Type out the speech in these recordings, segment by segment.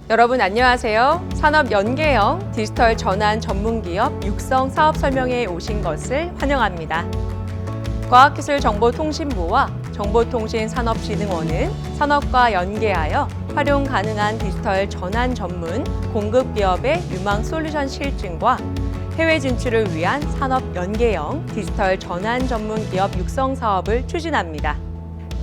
여러분 안녕하세요. 산업연계형 디지털 전환 전문기업 육성 사업 설명회에 오신 것을 환영합니다. 과학기술정보통신부와 정보통신산업진흥원은 산업과 연계하여 활용 가능한 디지털 전환 전문 공급기업의 유망 솔루션 실증과 해외 진출을 위한 산업연계형 디지털 전환 전문 기업 육성 사업을 추진합니다.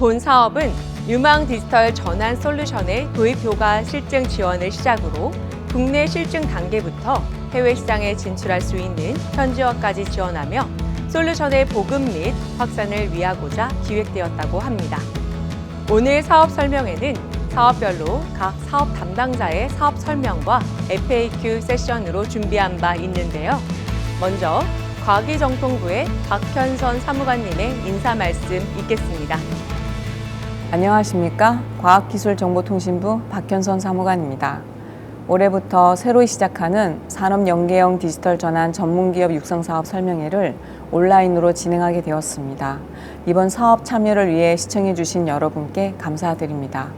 본 사업은 유망 디지털 전환 솔루션의 도입 효과 실증 지원을 시작으로 국내 실증 단계부터 해외 시장에 진출할 수 있는 현지화까지 지원하며 솔루션의 보급 및 확산을 위하고자 기획되었다고 합니다. 오늘 사업 설명회는 사업별로 각 사업 담당자의 사업 설명과 FAQ 세션으로 준비한 바 있는데요. 먼저 과기정통부의 박현선 사무관님의 인사 말씀 있겠습니다. 안녕하십니까? 과학기술정보통신부 박현선 사무관입니다. 올해부터 새로 시작하는 산업연계형 디지털 전환 전문기업 육성사업 설명회를 온라인으로 진행하게 되었습니다. 이번 사업 참여를 위해 시청해주신 여러분께 감사드립니다.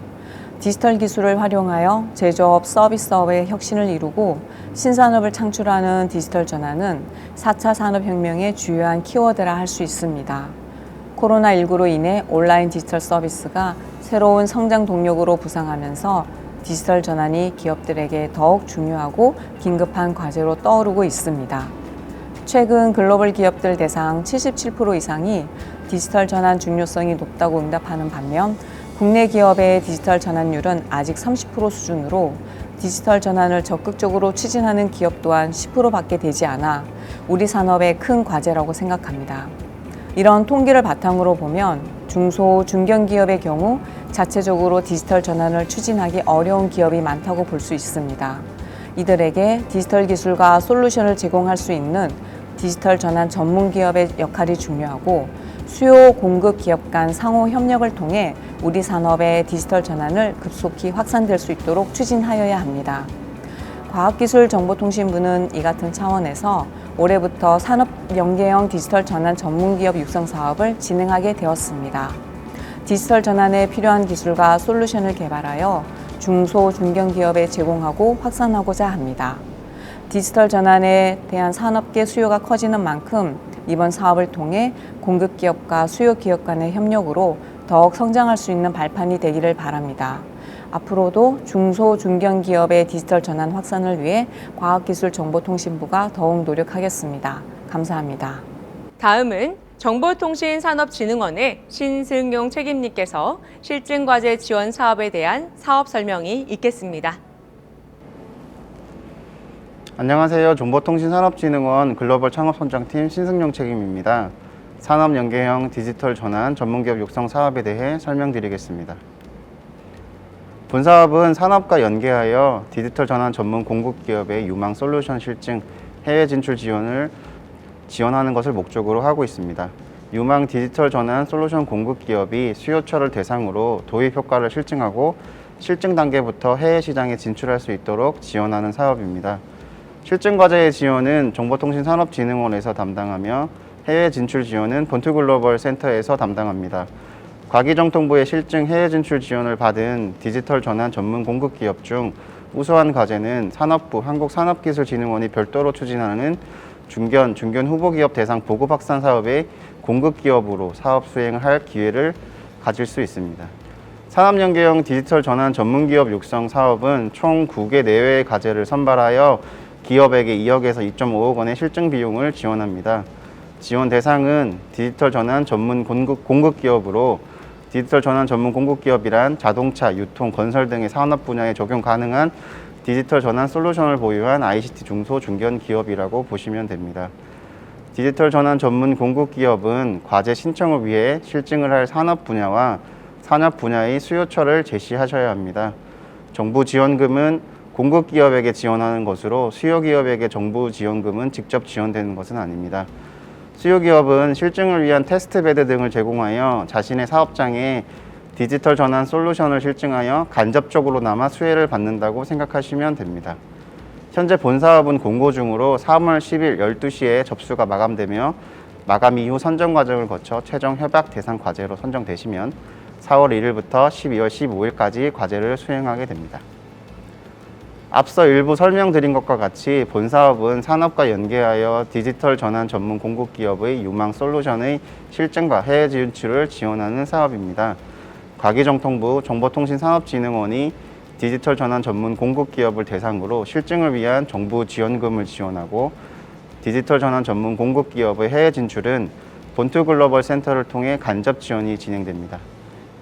디지털 기술을 활용하여 제조업, 서비스업의 혁신을 이루고 신산업을 창출하는 디지털 전환은 4차 산업혁명의 주요한 키워드라 할 수 있습니다. 코로나19로 인해 온라인 디지털 서비스가 새로운 성장 동력으로 부상하면서 디지털 전환이 기업들에게 더욱 중요하고 긴급한 과제로 떠오르고 있습니다. 최근 글로벌 기업들 대상 77% 이상이 디지털 전환 중요성이 높다고 응답하는 반면 국내 기업의 디지털 전환율은 아직 30% 수준으로 디지털 전환을 적극적으로 추진하는 기업 또한 10%밖에 되지 않아 우리 산업의 큰 과제라고 생각합니다. 이런 통계를 바탕으로 보면 중소, 중견기업의 경우 자체적으로 디지털 전환을 추진하기 어려운 기업이 많다고 볼 수 있습니다. 이들에게 디지털 기술과 솔루션을 제공할 수 있는 디지털 전환 전문 기업의 역할이 중요하고 수요 공급 기업 간 상호 협력을 통해 우리 산업의 디지털 전환을 급속히 확산될 수 있도록 추진하여야 합니다. 과학기술정보통신부는 이 같은 차원에서 올해부터 산업연계형 디지털 전환 전문기업 육성 사업을 진행하게 되었습니다. 디지털 전환에 필요한 기술과 솔루션을 개발하여 중소, 중견기업에 제공하고 확산하고자 합니다. 디지털 전환에 대한 산업계 수요가 커지는 만큼 이번 사업을 통해 공급기업과 수요기업 간의 협력으로 더욱 성장할 수 있는 발판이 되기를 바랍니다. 앞으로도 중소, 중견기업의 디지털 전환 확산을 위해 과학기술정보통신부가 더욱 노력하겠습니다. 감사합니다. 다음은 정보통신산업진흥원의 신승용 책임님께서 실증과제 지원 사업에 대한 사업 설명이 있겠습니다. 안녕하세요. 정보통신산업진흥원 글로벌 창업선정팀 신승용 책임입니다. 산업연계형 디지털 전환 전문기업 육성 사업에 대해 설명드리겠습니다. 본 사업은 산업과 연계하여 디지털 전환 전문 공급기업의 유망 솔루션 실증, 해외 진출 지원을 지원하는 것을 목적으로 하고 있습니다. 유망 디지털 전환 솔루션 공급기업이 수요처를 대상으로 도입 효과를 실증하고 실증 단계부터 해외 시장에 진출할 수 있도록 지원하는 사업입니다. 실증 과제의 지원은 정보통신산업진흥원에서 담당하며 해외 진출 지원은 본투글로벌 센터에서 담당합니다. 과기정통부의 실증 해외 진출 지원을 받은 디지털 전환 전문 공급기업 중 우수한 과제는 산업부, 한국산업기술진흥원이 별도로 추진하는 중견 후보기업 대상 보급 확산 사업의 공급기업으로 사업 수행을 할 기회를 가질 수 있습니다. 산업연계형 디지털 전환 전문기업 육성 사업은 총 9개 내외의 과제를 선발하여 기업에게 2억에서 2.5억 원의 실증 비용을 지원합니다. 지원 대상은 디지털 전환 전문 공급기업으로 디지털 전환 전문 공급기업이란 자동차, 유통, 건설 등의 산업 분야에 적용 가능한 디지털 전환 솔루션을 보유한 ICT 중소 중견 기업이라고 보시면 됩니다. 디지털 전환 전문 공급기업은 과제 신청을 위해 실증을 할 산업 분야와 산업 분야의 수요처를 제시하셔야 합니다. 정부 지원금은 공급기업에게 지원하는 것으로 수요기업에게 정부 지원금은 직접 지원되는 것은 아닙니다. 수요기업은 실증을 위한 테스트베드 등을 제공하여 자신의 사업장에 디지털 전환 솔루션을 실증하여 간접적으로나마 수혜를 받는다고 생각하시면 됩니다. 현재 본 사업은 공고 중으로 3월 10일 12시에 접수가 마감되며 마감 이후 선정 과정을 거쳐 최종 협약 대상 과제로 선정되시면 4월 1일부터 12월 15일까지 과제를 수행하게 됩니다. 앞서 일부 설명드린 것과 같이 본 사업은 산업과 연계하여 디지털 전환 전문 공급 기업의 유망 솔루션의 실증과 해외 진출을 지원하는 사업입니다. 과기정통부 정보통신산업진흥원이 디지털 전환 전문 공급 기업을 대상으로 실증을 위한 정부 지원금을 지원하고 디지털 전환 전문 공급 기업의 해외 진출은 본투 글로벌 센터를 통해 간접 지원이 진행됩니다.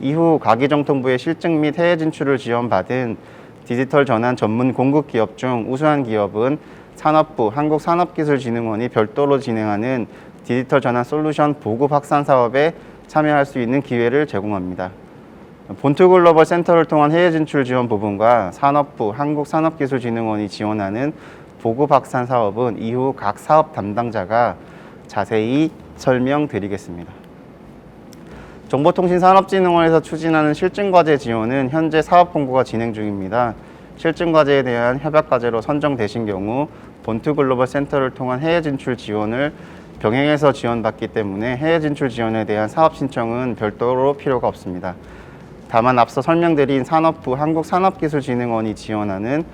이후 과기정통부의 실증 및 해외 진출을 지원받은 디지털 전환 전문 공급 기업 중 우수한 기업은 산업부, 한국산업기술진흥원이 별도로 진행하는 디지털 전환 솔루션 보급 확산 사업에 참여할 수 있는 기회를 제공합니다. 본투 글로벌 센터를 통한 해외 진출 지원 부분과 산업부, 한국산업기술진흥원이 지원하는 보급 확산 사업은 이후 각 사업 담당자가 자세히 설명드리겠습니다. 정보통신산업진흥원에서 추진하는 실증과제 지원은 현재 사업 공고가 진행 중입니다. 실증과제에 대한 협약과제로 선정되신 경우 본투 글로벌 센터를 통한 해외 진출 지원을 병행해서 지원받기 때문에 해외 진출 지원에 대한 사업 신청은 별도로 필요가 없습니다. 다만 앞서 설명드린 산업부, 한국산업기술진흥원이 지원하는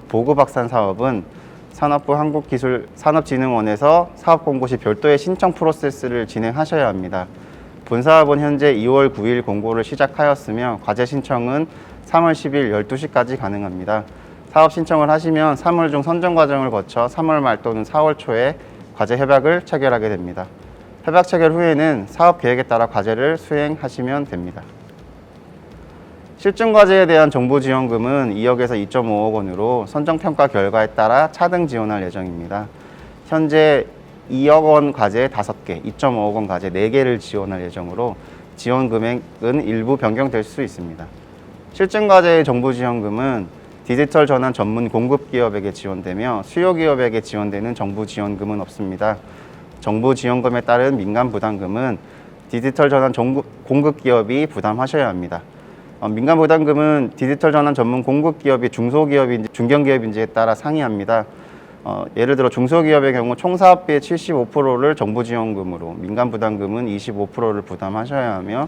보급 확산 사업은 산업부, 한국산업진흥원에서 사업 공고 시 별도의 신청 프로세스를 진행하셔야 합니다. 본 사업은 현재 2월 9일 공고를 시작하였으며 과제 신청은 3월 10일 12시까지 가능합니다. 사업 신청을 하시면 3월 중 선정 과정을 거쳐 3월 말 또는 4월 초에 과제 협약을 체결하게 됩니다. 협약 체결 후에는 사업 계획에 따라 과제를 수행하시면 됩니다. 실증 과제에 대한 정부 지원금은 2억에서 2.5억 원으로 선정 평가 결과에 따라 차등 지원할 예정입니다. 현재 2억 원 과제 5개, 2.5억 원 과제 4개를 지원할 예정으로 지원 금액은 일부 변경될 수 있습니다. 실증 과제의 정부 지원금은 디지털 전환 전문 공급 기업에게 지원되며 수요 기업에게 지원되는 정부 지원금은 없습니다. 정부 지원금에 따른 민간 부담금은 디지털 전환 공급 기업이 부담하셔야 합니다. 민간 부담금은 디지털 전환 전문 공급 기업이 중소기업인지 중견기업인지에 따라 상이합니다. 예를 들어 중소기업의 경우 총 사업비의 75%를 정부 지원금으로, 민간 부담금은 25%를 부담하셔야 하며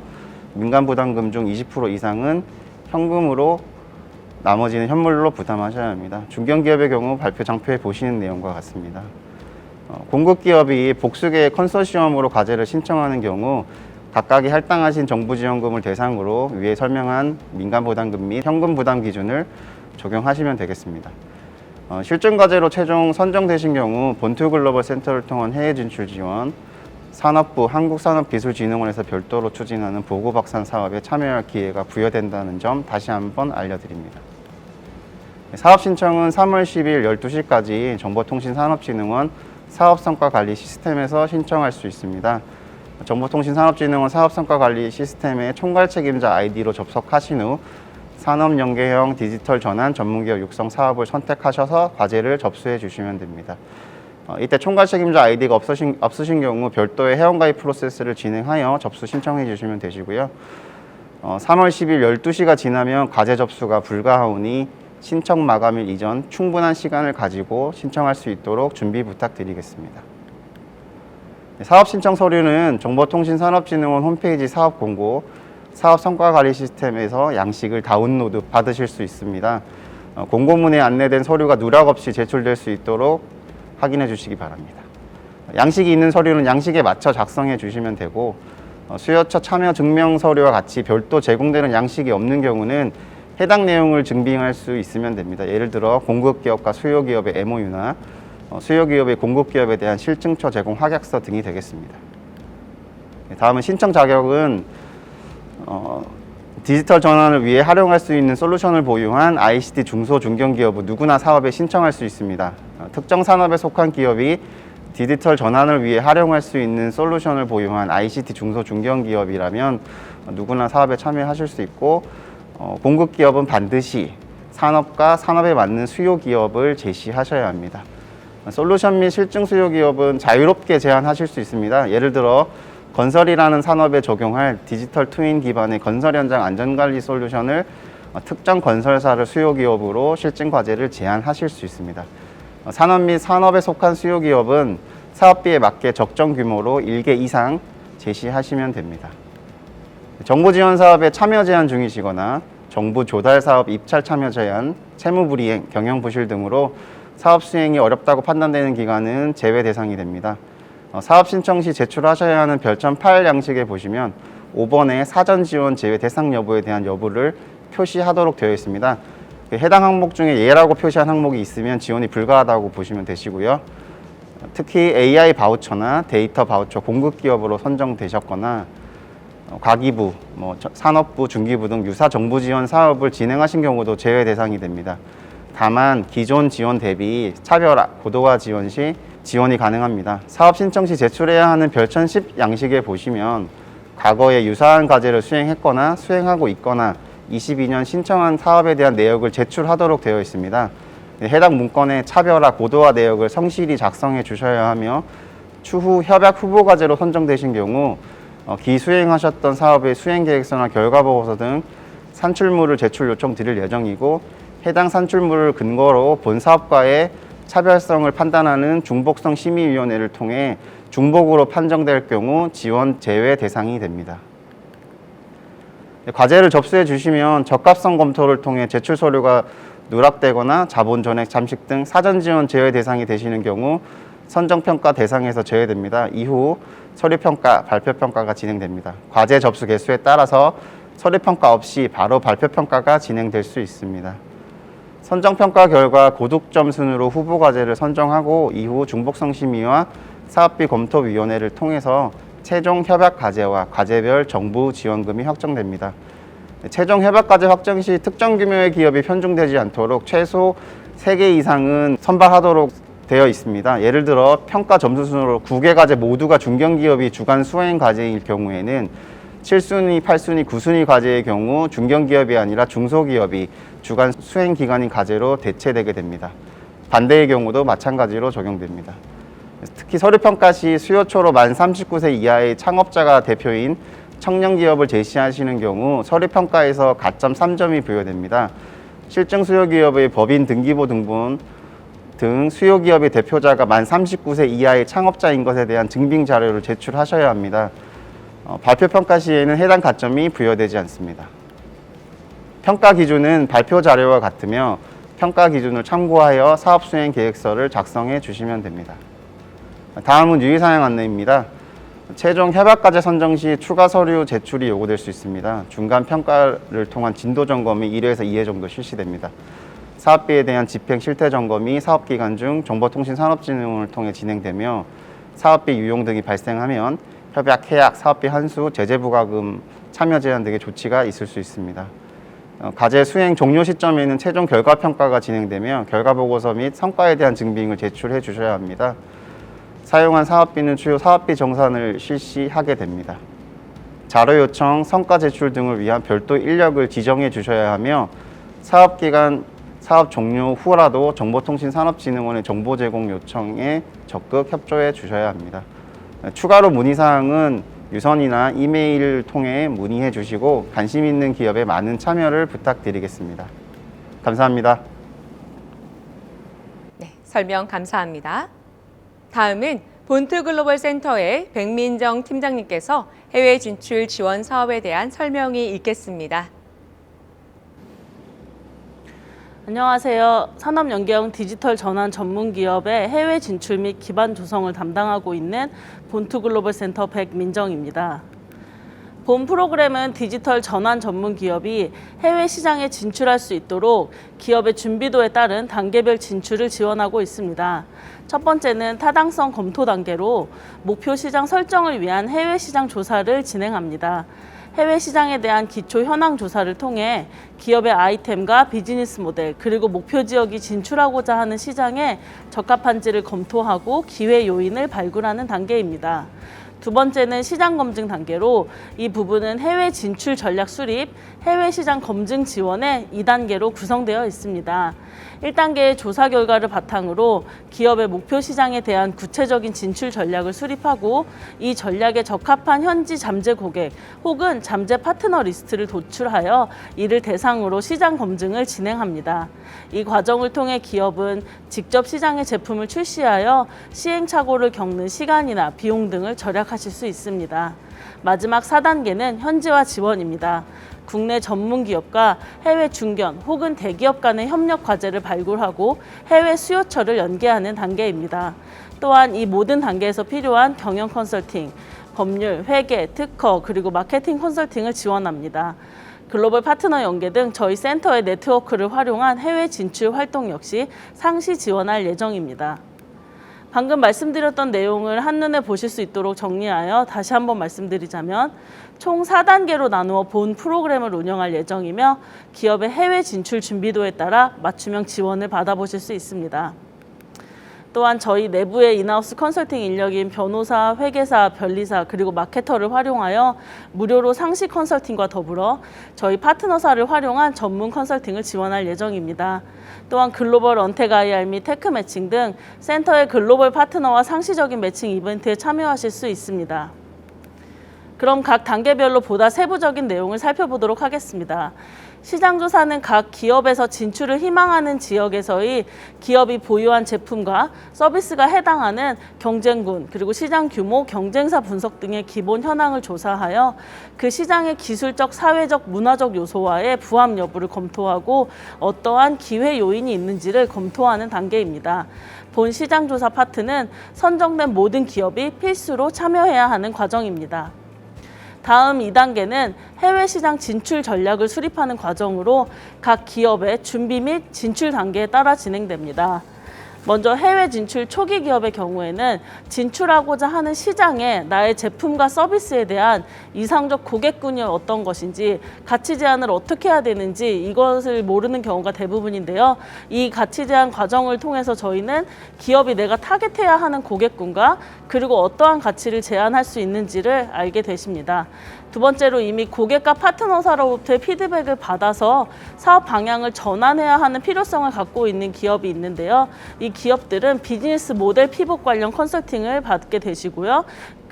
민간 부담금 중 20% 이상은 현금으로, 나머지는 현물로 부담하셔야 합니다. 중견기업의 경우 발표 장표에 보시는 내용과 같습니다. 공급기업이 복수계의 컨소시엄으로 과제를 신청하는 경우 각각이 할당하신 정부 지원금을 대상으로 위에 설명한 민간 부담금 및 현금 부담 기준을 적용하시면 되겠습니다. 실증 과제로 최종 선정되신 경우 본투 글로벌 센터를 통한 해외 진출 지원, 산업부, 한국산업기술진흥원에서 별도로 추진하는 보급 확산 사업에 참여할 기회가 부여된다는 점 다시 한번 알려드립니다. 사업 신청은 3월 10일 12시까지 정보통신산업진흥원 사업성과관리 시스템에서 신청할 수 있습니다. 정보통신산업진흥원 사업성과관리 시스템의 총괄 책임자 아이디로 접속하신 후 산업연계형 디지털 전환 전문기업 육성 사업을 선택하셔서 과제를 접수해 주시면 됩니다. 이때 총괄 책임자 아이디가 없으신 경우 별도의 회원가입 프로세스를 진행하여 접수 신청해 주시면 되시고요. 3월 10일 12시가 지나면 과제 접수가 불가하오니 신청 마감일 이전 충분한 시간을 가지고 신청할 수 있도록 준비 부탁드리겠습니다. 사업 신청 서류는 정보통신산업진흥원 홈페이지 사업 공고, 사업 성과 관리 시스템에서 양식을 다운로드 받으실 수 있습니다. 공고문에 안내된 서류가 누락 없이 제출될 수 있도록 확인해 주시기 바랍니다. 양식이 있는 서류는 양식에 맞춰 작성해 주시면 되고, 수요처 참여 증명 서류와 같이 별도 제공되는 양식이 없는 경우는 해당 내용을 증빙할 수 있으면 됩니다. 예를 들어 공급기업과 수요기업의 MOU나 수요기업의 공급기업에 대한 실증처 제공 확약서 등이 되겠습니다. 다음은 신청 자격은 디지털 전환을 위해 활용할 수 있는 솔루션을 보유한 ICT 중소 중견기업은 누구나 사업에 신청할 수 있습니다. 특정 산업에 속한 기업이 디지털 전환을 위해 활용할 수 있는 솔루션을 보유한 ICT 중소 중견기업이라면 누구나 사업에 참여하실 수 있고, 공급기업은 반드시 산업과 산업에 맞는 수요기업을 제시하셔야 합니다. 솔루션 및 실증 수요기업은 자유롭게 제안하실 수 있습니다. 예를 들어 건설이라는 산업에 적용할 디지털 트윈 기반의 건설 현장 안전관리 솔루션을 특정 건설사를 수요기업으로 실증 과제를 제안하실 수 있습니다. 산업 및 산업에 속한 수요기업은 사업비에 맞게 적정 규모로 1개 이상 제시하시면 됩니다. 정부 지원 사업에 참여 제한 중이시거나 정부 조달 사업 입찰 참여 제한, 채무 불이행, 경영 부실 등으로 사업 수행이 어렵다고 판단되는 기간은 제외 대상이 됩니다. 사업 신청 시 제출하셔야 하는 별점 8 양식에 보시면 5번의 사전 지원 제외 대상 여부에 대한 여부를 표시하도록 되어 있습니다. 해당 항목 중에 예라고 표시한 항목이 있으면 지원이 불가하다고 보시면 되시고요. 특히 AI 바우처나 데이터 바우처 공급 기업으로 선정되셨거나 과기부, 산업부, 중기부 등 유사 정부 지원 사업을 진행하신 경우도 제외 대상이 됩니다. 다만 기존 지원 대비 차별화, 고도화 지원 시 지원이 가능합니다. 사업 신청 시 제출해야 하는 별점 10 양식에 보시면 과거에 유사한 과제를 수행했거나 수행하고 있거나 22년 신청한 사업에 대한 내역을 제출하도록 되어 있습니다. 해당 문건의 차별화, 고도화 내역을 성실히 작성해 주셔야 하며 추후 협약 후보 과제로 선정되신 경우 기수행하셨던 사업의 수행계획서나 결과보고서 등 산출물을 제출 요청드릴 예정이고 해당 산출물을 근거로 본 사업과의 차별성을 판단하는 중복성 심의위원회를 통해 중복으로 판정될 경우 지원 제외 대상이 됩니다. 과제를 접수해 주시면 적합성 검토를 통해 제출 서류가 누락되거나 자본 전액 잠식 등 사전 지원 제외 대상이 되시는 경우 선정평가 대상에서 제외됩니다. 이후 서류평가, 발표평가가 진행됩니다. 과제 접수 개수에 따라서 서류평가 없이 바로 발표평가가 진행될 수 있습니다. 선정평가 결과 고득점 순으로 후보 과제를 선정하고 이후 중복성 심의와 사업비 검토위원회를 통해서 최종 협약 과제와 과제별 정부 지원금이 확정됩니다. 최종 협약 과제 확정 시 특정 규모의 기업이 편중되지 않도록 최소 3개 이상은 선발하도록 되어 있습니다. 예를 들어 평가 점수 순으로 9개 과제 모두가 중견기업이 주간 수행 과제일 경우에는 7순위, 8순위, 9순위 과제의 경우 중견기업이 아니라 중소기업이 주간 수행 기간인 과제로 대체되게 됩니다. 반대의 경우도 마찬가지로 적용됩니다. 특히 서류평가 시 수요초로 만 39세 이하의 창업자가 대표인 청년기업을 제시하시는 경우 서류평가에서 가점 3점이 부여됩니다. 실증 수요기업의 법인 등기부 등본 등 수요기업의 대표자가 만 39세 이하의 창업자인 것에 대한 증빙 자료를 제출하셔야 합니다. 발표평가 시에는 해당 가점이 부여되지 않습니다. 평가 기준은 발표 자료와 같으며 평가 기준을 참고하여 사업 수행 계획서를 작성해 주시면 됩니다. 다음은 유의사항 안내입니다. 최종 협약과제 선정 시 추가 서류 제출이 요구될 수 있습니다. 중간 평가를 통한 진도 점검이 1회에서 2회 정도 실시됩니다. 사업비에 대한 집행 실태 점검이 사업기간 중 정보통신산업진흥원을 통해 진행되며 사업비 유용 등이 발생하면 협약, 해약, 사업비 환수, 제재부과금, 참여 제한 등의 조치가 있을 수 있습니다. 과제 수행 종료 시점에는 최종 결과평가가 진행되며 결과보고서 및 성과에 대한 증빙을 제출해 주셔야 합니다. 사용한 사업비는 추후 사업비 정산을 실시하게 됩니다. 자료 요청, 성과 제출 등을 위한 별도 인력을 지정해 주셔야 하며 사업기간, 사업 종료 후라도 정보통신산업진흥원의 정보 제공 요청에 적극 협조해 주셔야 합니다. 추가로 문의사항은 유선이나 이메일을 통해 문의해 주시고 관심 있는 기업에 많은 참여를 부탁드리겠습니다. 감사합니다. 네, 설명 감사합니다. 다음은 본트글로벌 센터의 백민정 팀장님께서 해외 진출 지원 사업에 대한 설명이 있겠습니다. 안녕하세요. 산업연계형 디지털 전환 전문 기업의 해외 진출 및 기반 조성을 담당하고 있는 본트글로벌 센터 백민정입니다. 본 프로그램은 디지털 전환 전문 기업이 해외 시장에 진출할 수 있도록 기업의 준비도에 따른 단계별 진출을 지원하고 있습니다. 첫 번째는 타당성 검토 단계로 목표 시장 설정을 위한 해외 시장 조사를 진행합니다. 해외 시장에 대한 기초 현황 조사를 통해 기업의 아이템과 비즈니스 모델 그리고 목표 지역이 진출하고자 하는 시장에 적합한지를 검토하고 기회 요인을 발굴하는 단계입니다. 두 번째는 시장 검증 단계로 이 부분은 해외 진출 전략 수립, 해외 시장 검증 지원의 2단계로 구성되어 있습니다. 1단계의 조사 결과를 바탕으로 기업의 목표 시장에 대한 구체적인 진출 전략을 수립하고 이 전략에 적합한 현지 잠재 고객 혹은 잠재 파트너 리스트를 도출하여 이를 대상으로 시장 검증을 진행합니다. 이 과정을 통해 기업은 직접 시장에 제품을 출시하여 시행착오를 겪는 시간이나 비용 등을 절약하실 수 있습니다. 마지막 4단계는 현지화 지원입니다. 국내 전문 기업과 해외 중견 혹은 대기업 간의 협력 과제를 발굴하고 해외 수요처를 연계하는 단계입니다. 또한 이 모든 단계에서 필요한 경영 컨설팅, 법률, 회계, 특허, 그리고 마케팅 컨설팅을 지원합니다. 글로벌 파트너 연계 등 저희 센터의 네트워크를 활용한 해외 진출 활동 역시 상시 지원할 예정입니다. 방금 말씀드렸던 내용을 한눈에 보실 수 있도록 정리하여 다시 한번 말씀드리자면 총 4단계로 나누어 본 프로그램을 운영할 예정이며 기업의 해외 진출 준비도에 따라 맞춤형 지원을 받아보실 수 있습니다. 또한 저희 내부의 인하우스 컨설팅 인력인 변호사, 회계사, 변리사, 그리고 마케터를 활용하여 무료로 상시 컨설팅과 더불어 저희 파트너사를 활용한 전문 컨설팅을 지원할 예정입니다. 또한 글로벌 언택 IR 및 테크 매칭 등 센터의 글로벌 파트너와 상시적인 매칭 이벤트에 참여하실 수 있습니다. 그럼 각 단계별로 보다 세부적인 내용을 살펴보도록 하겠습니다. 시장조사는 각 기업에서 진출을 희망하는 지역에서의 기업이 보유한 제품과 서비스가 해당하는 경쟁군, 그리고 시장 규모, 경쟁사 분석 등의 기본 현황을 조사하여 그 시장의 기술적, 사회적, 문화적 요소와의 부합 여부를 검토하고 어떠한 기회 요인이 있는지를 검토하는 단계입니다. 본 시장조사 파트는 선정된 모든 기업이 필수로 참여해야 하는 과정입니다. 다음 2단계는 해외 시장 진출 전략을 수립하는 과정으로 각 기업의 준비 및 진출 단계에 따라 진행됩니다. 먼저 해외 진출 초기 기업의 경우에는 진출하고자 하는 시장에 나의 제품과 서비스에 대한 이상적 고객군이 어떤 것인지, 가치 제안을 어떻게 해야 되는지 이것을 모르는 경우가 대부분인데요. 이 가치 제안 과정을 통해서 저희는 기업이 내가 타겟해야 하는 고객군과 그리고 어떠한 가치를 제안할 수 있는지를 알게 되십니다. 두 번째로 이미 고객과 파트너사로부터의 피드백을 받아서 사업 방향을 전환해야 하는 필요성을 갖고 있는 기업이 있는데요. 이 기업들은 비즈니스 모델 피봇 관련 컨설팅을 받게 되시고요.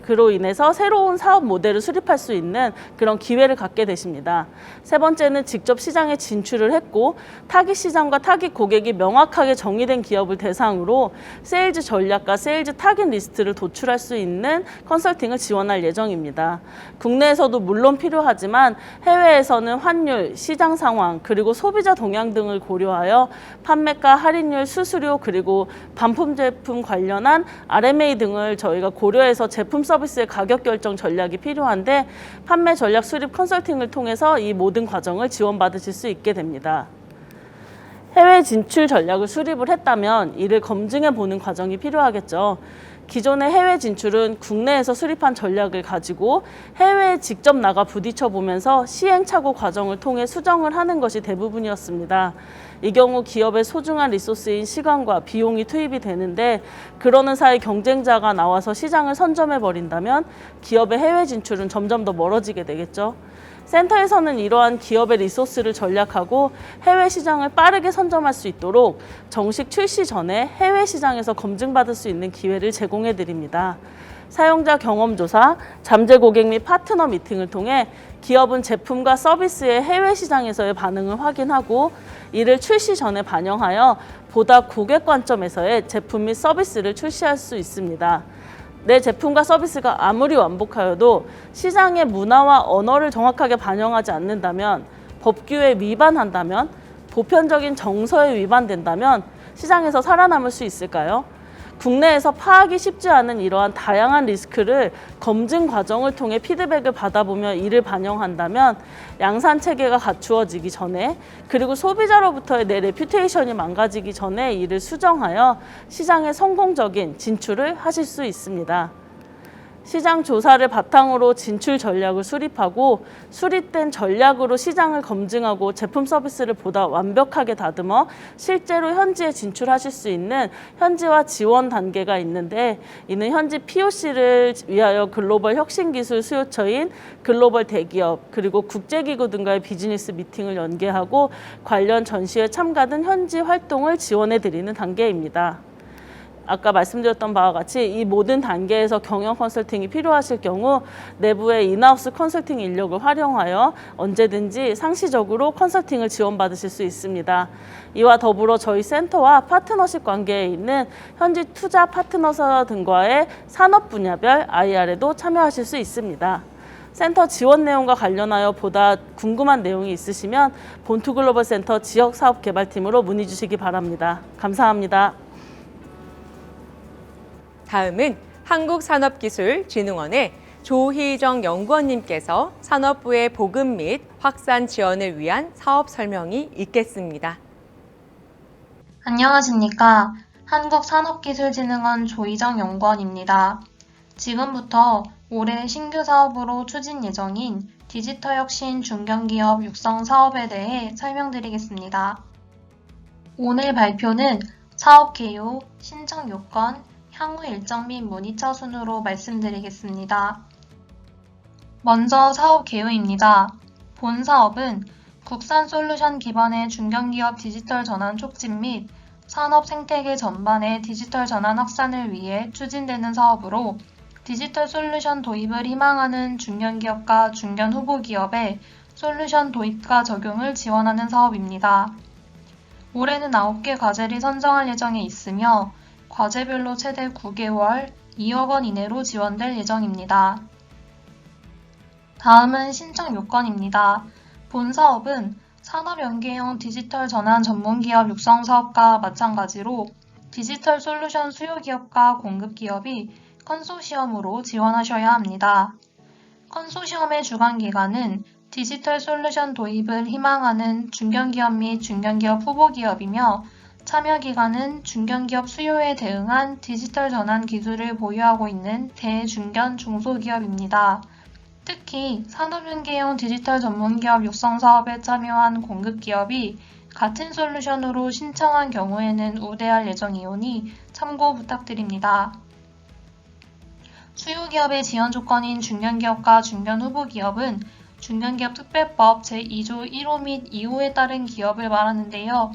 그로 인해서 새로운 사업 모델을 수립할 수 있는 그런 기회를 갖게 되십니다. 세 번째는 직접 시장에 진출을 했고 타깃 시장과 타깃 고객이 명확하게 정의된 기업을 대상으로 세일즈 전략과 세일즈 타깃 리스트를 도출할 수 있는 컨설팅을 지원할 예정입니다. 국내에서도 물론 필요하지만 해외에서는 환율, 시장 상황, 그리고 소비자 동향 등을 고려하여 판매가, 할인율, 수수료, 그리고 반품 제품 관련한 RMA 등을 저희가 고려해서 제품 서비스의 가격 결정 전략이 필요한데 판매 전략 수립 컨설팅을 통해서 이 모든 과정을 지원받으실 수 있게 됩니다. 해외 진출 전략을 수립을 했다면 이를 검증해 보는 과정이 필요하겠죠. 기존의 해외 진출은 국내에서 수립한 전략을 가지고 해외에 직접 나가 부딪혀 보면서 시행착오 과정을 통해 수정을 하는 것이 대부분이었습니다. 이 경우 기업의 소중한 리소스인 시간과 비용이 투입이 되는데 그러는 사이 경쟁자가 나와서 시장을 선점해 버린다면 기업의 해외 진출은 점점 더 멀어지게 되겠죠. 센터에서는 이러한 기업의 리소스를 전략하고 해외 시장을 빠르게 선점할 수 있도록 정식 출시 전에 해외 시장에서 검증받을 수 있는 기회를 제공해 드립니다. 사용자 경험 조사, 잠재 고객 및 파트너 미팅을 통해 기업은 제품과 서비스의 해외 시장에서의 반응을 확인하고 이를 출시 전에 반영하여 보다 고객 관점에서의 제품 및 서비스를 출시할 수 있습니다. 내 제품과 서비스가 아무리 완벽하여도 시장의 문화와 언어를 정확하게 반영하지 않는다면, 법규에 위반한다면, 보편적인 정서에 위반된다면 시장에서 살아남을 수 있을까요? 국내에서 파악이 쉽지 않은 이러한 다양한 리스크를 검증 과정을 통해 피드백을 받아보며 이를 반영한다면 양산 체계가 갖추어지기 전에, 그리고 소비자로부터의 내 레퓨테이션이 망가지기 전에 이를 수정하여 시장에 성공적인 진출을 하실 수 있습니다. 시장 조사를 바탕으로 진출 전략을 수립하고 수립된 전략으로 시장을 검증하고 제품 서비스를 보다 완벽하게 다듬어 실제로 현지에 진출하실 수 있는 현지화 지원 단계가 있는데, 이는 현지 POC를 위하여 글로벌 혁신기술 수요처인 글로벌 대기업 그리고 국제기구 등과의 비즈니스 미팅을 연계하고 관련 전시회 참가 등 현지 활동을 지원해 드리는 단계입니다. 아까 말씀드렸던 바와 같이 이 모든 단계에서 경영 컨설팅이 필요하실 경우 내부의 인하우스 컨설팅 인력을 활용하여 언제든지 상시적으로 컨설팅을 지원받으실 수 있습니다. 이와 더불어 저희 센터와 파트너십 관계에 있는 현지 투자 파트너사 등과의 산업 분야별 IR에도 참여하실 수 있습니다. 센터 지원 내용과 관련하여 보다 궁금한 내용이 있으시면 본투글로벌센터 지역사업개발팀으로 문의 주시기 바랍니다. 감사합니다. 다음은 한국산업기술진흥원의 조희정 연구원님께서 산업부의 보급 및 확산 지원을 위한 사업 설명이 있겠습니다. 안녕하십니까. 한국산업기술진흥원 조희정 연구원입니다. 지금부터 올해 신규 사업으로 추진 예정인 디지털혁신 중견기업 육성 사업에 대해 설명드리겠습니다. 오늘 발표는 사업 개요, 신청 요건, 향후 일정 및 모니터 순으로 말씀드리겠습니다. 먼저 사업 개요입니다. 본 사업은 국산 솔루션 기반의 중견기업 디지털 전환 촉진 및 산업 생태계 전반의 디지털 전환 확산을 위해 추진되는 사업으로 디지털 솔루션 도입을 희망하는 중견기업과 중견 후보 기업의 솔루션 도입과 적용을 지원하는 사업입니다. 올해는 9개 과제를 선정할 예정에 있으며 과제별로 최대 9개월, 2억 원 이내로 지원될 예정입니다. 다음은 신청 요건입니다. 본 사업은 산업연계형 디지털 전환 전문기업 육성 사업과 마찬가지로 디지털 솔루션 수요기업과 공급기업이 컨소시엄으로 지원하셔야 합니다. 컨소시엄의 주관기관은 디지털 솔루션 도입을 희망하는 중견기업 및 중견기업 후보기업이며 참여기관은 중견기업 수요에 대응한 디지털 전환 기술을 보유하고 있는 대중견 중소기업입니다. 특히 산업연계형 디지털 전문기업 육성 사업에 참여한 공급기업이 같은 솔루션으로 신청한 경우에는 우대할 예정이오니 참고 부탁드립니다. 수요기업의 지원 조건인 중견기업과 중견 후보기업은 중견기업 특별법 제2조 1호 및 2호에 따른 기업을 말하는데요.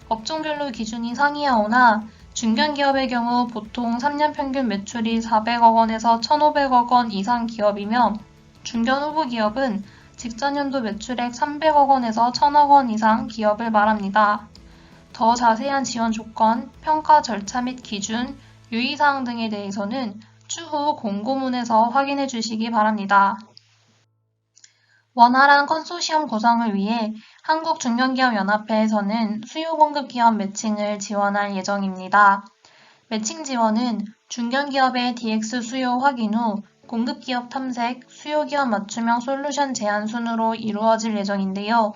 업종별로 기준이 상이하오나 중견기업의 경우 보통 3년 평균 매출이 400억 원에서 1,500억 원 이상 기업이며 중견 후보 기업은 직전연도 매출액 300억 원에서 1,000억 원 이상 기업을 말합니다. 더 자세한 지원 조건, 평가 절차 및 기준, 유의사항 등에 대해서는 추후 공고문에서 확인해 주시기 바랍니다. 원활한 컨소시엄 구성을 위해 한국중견기업연합회에서는 수요공급기업 매칭을 지원할 예정입니다. 매칭 지원은 중견기업의 DX 수요 확인 후 공급기업 탐색, 수요기업 맞춤형 솔루션 제안 순으로 이루어질 예정인데요.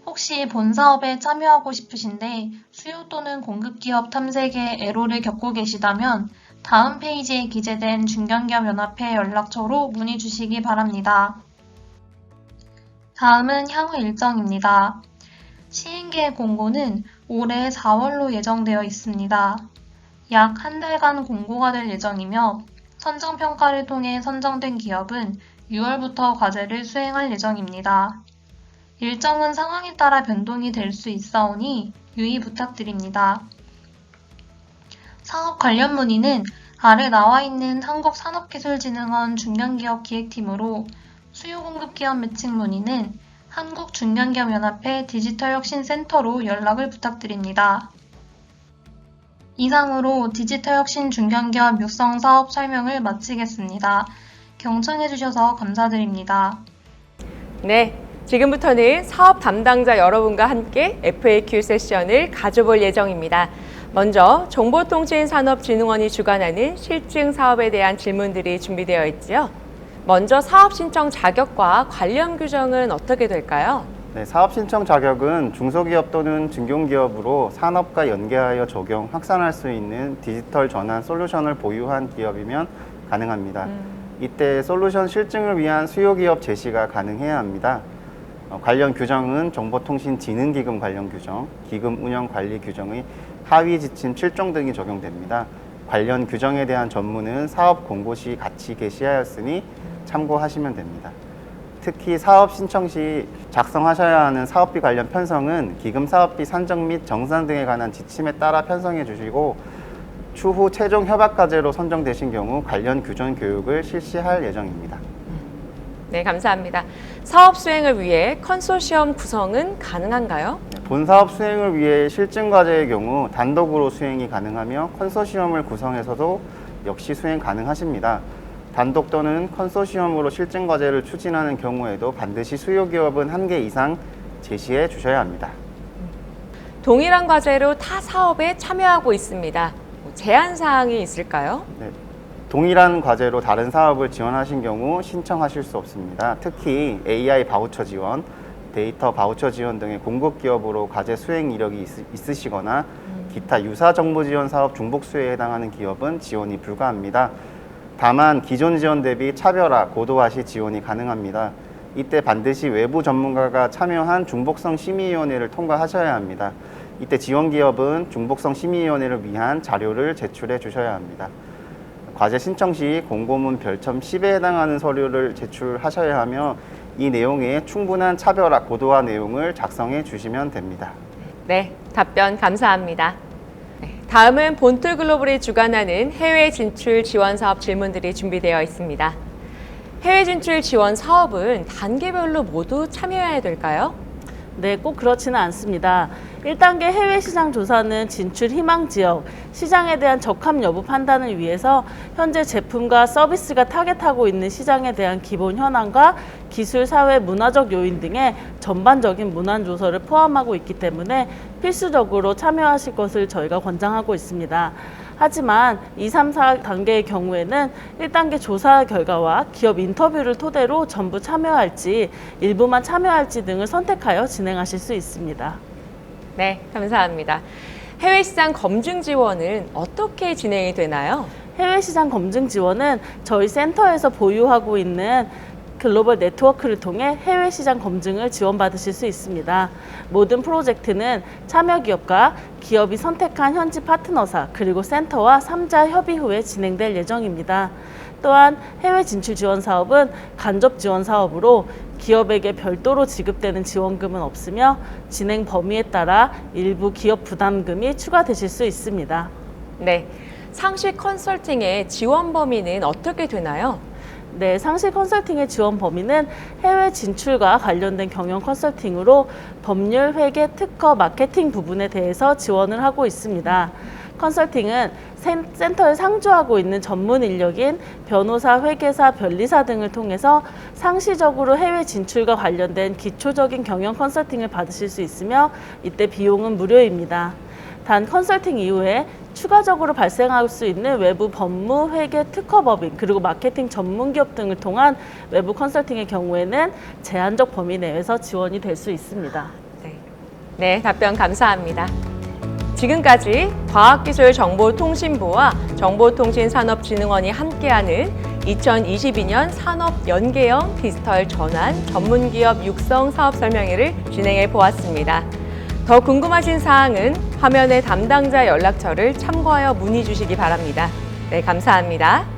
혹시 본 사업에 참여하고 싶으신데 수요 또는 공급기업 탐색에 애로를 겪고 계시다면 다음 페이지에 기재된 중견기업연합회 연락처로 문의 주시기 바랍니다. 다음은 향후 일정입니다. 시행계획 공고는 올해 4월로 예정되어 있습니다. 약 한 달간 공고가 될 예정이며 선정평가를 통해 선정된 기업은 6월부터 과제를 수행할 예정입니다. 일정은 상황에 따라 변동이 될 수 있사오니 유의 부탁드립니다. 사업 관련 문의는 아래 나와 있는 한국산업기술진흥원 중견기업 기획팀으로 수요공급기업 매칭 문의는 한국중견기업연합회 디지털혁신센터로 연락을 부탁드립니다. 이상으로 디지털혁신 중견기업 육성 사업 설명을 마치겠습니다. 경청해주셔서 감사드립니다. 네, 지금부터는 사업 담당자 여러분과 함께 FAQ 세션을 가져볼 예정입니다. 먼저 정보통신산업진흥원이 주관하는 실증 사업에 대한 질문들이 준비되어 있지요. 먼저 사업 신청 자격과 관련 규정은 어떻게 될까요? 네, 사업 신청 자격은 중소기업 또는 중견기업으로 산업과 연계하여 적용, 확산할 수 있는 디지털 전환 솔루션을 보유한 기업이면 가능합니다. 이때 솔루션 실증을 위한 수요기업 제시가 가능해야 합니다. 관련 규정은 정보통신진흥기금 관련 규정, 기금 운영 관리 규정의 하위 지침 7종 등이 적용됩니다. 관련 규정에 대한 전문은 사업 공고 시 같이 게시하였으니 참고하시면 됩니다. 특히 사업 신청 시 작성하셔야 하는 사업비 관련 편성은 기금 사업비 산정 및 정산 등에 관한 지침에 따라 편성해 주시고 추후 최종 협약 과제로 선정되신 경우 관련 규정 교육을 실시할 예정입니다. 네, 감사합니다. 사업 수행을 위해 컨소시엄 구성은 가능한가요? 본 사업 수행을 위해 실증 과제의 경우 단독으로 수행이 가능하며 컨소시엄을 구성해서도 역시 수행 가능하십니다. 단독 또는 컨소시엄으로 실증 과제를 추진하는 경우에도 반드시 수요 기업은 1개 이상 제시해 주셔야 합니다. 동일한 과제로 타 사업에 참여하고 있습니다. 제한 사항이 있을까요? 네, 동일한 과제로 다른 사업을 지원하신 경우 신청하실 수 없습니다. 특히 AI 바우처 지원, 데이터 바우처 지원 등의 공급 기업으로 과제 수행 이력이 있으시거나 기타 유사 정보 지원 사업 중복 수혜에 해당하는 기업은 지원이 불가합니다. 다만 기존 지원 대비 차별화, 고도화 시 지원이 가능합니다. 이때 반드시 외부 전문가가 참여한 중복성 심의위원회를 통과하셔야 합니다. 이때 지원 기업은 중복성 심의위원회를 위한 자료를 제출해 주셔야 합니다. 과제 신청 시 공고문 별첨 10에 해당하는 서류를 제출하셔야 하며 이 내용에 충분한 차별화, 고도화 내용을 작성해 주시면 됩니다. 네, 답변 감사합니다. 다음은 본틀 글로벌이 주관하는 해외 진출 지원 사업 질문들이 준비되어 있습니다. 해외 진출 지원 사업은 단계별로 모두 참여해야 될까요? 네, 꼭 그렇지는 않습니다. 1단계 해외 시장 조사는 진출 희망 지역, 시장에 대한 적합 여부 판단을 위해서 현재 제품과 서비스가 타겟하고 있는 시장에 대한 기본 현황과 기술, 사회, 문화적 요인 등의 전반적인 문안 조사를 포함하고 있기 때문에 필수적으로 참여하실 것을 저희가 권장하고 있습니다. 하지만 2, 3, 4단계의 경우에는 1단계 조사 결과와 기업 인터뷰를 토대로 전부 참여할지 일부만 참여할지 등을 선택하여 진행하실 수 있습니다. 네, 감사합니다. 해외 시장 검증 지원은 어떻게 진행이 되나요? 해외 시장 검증 지원은 저희 센터에서 보유하고 있는 글로벌 네트워크를 통해 해외 시장 검증을 지원받으실 수 있습니다. 모든 프로젝트는 참여 기업과 기업이 선택한 현지 파트너사 그리고 센터와 3자 협의 후에 진행될 예정입니다. 또한 해외 진출 지원 사업은 간접 지원 사업으로 기업에게 별도로 지급되는 지원금은 없으며 진행 범위에 따라 일부 기업 부담금이 추가되실 수 있습니다. 네, 상시 컨설팅의 지원 범위는 어떻게 되나요? 네, 상시 컨설팅의 지원 범위는 해외 진출과 관련된 경영 컨설팅으로 법률, 회계, 특허, 마케팅 부분에 대해서 지원을 하고 있습니다. 컨설팅은 센터에 상주하고 있는 전문 인력인 변호사, 회계사, 변리사 등을 통해서 상시적으로 해외 진출과 관련된 기초적인 경영 컨설팅을 받으실 수 있으며 이때 비용은 무료입니다. 단 컨설팅 이후에 추가적으로 발생할 수 있는 외부 법무, 회계, 특허법인, 그리고 마케팅 전문기업 등을 통한 외부 컨설팅의 경우에는 제한적 범위 내에서 지원이 될 수 있습니다. 네, 답변 감사합니다. 지금까지 과학기술정보통신부와 정보통신산업진흥원이 함께하는 2022년 산업연계형 디지털 전환 전문기업 육성 사업 설명회를 진행해 보았습니다. 더 궁금하신 사항은 화면의 담당자 연락처를 참고하여 문의 주시기 바랍니다. 네, 감사합니다.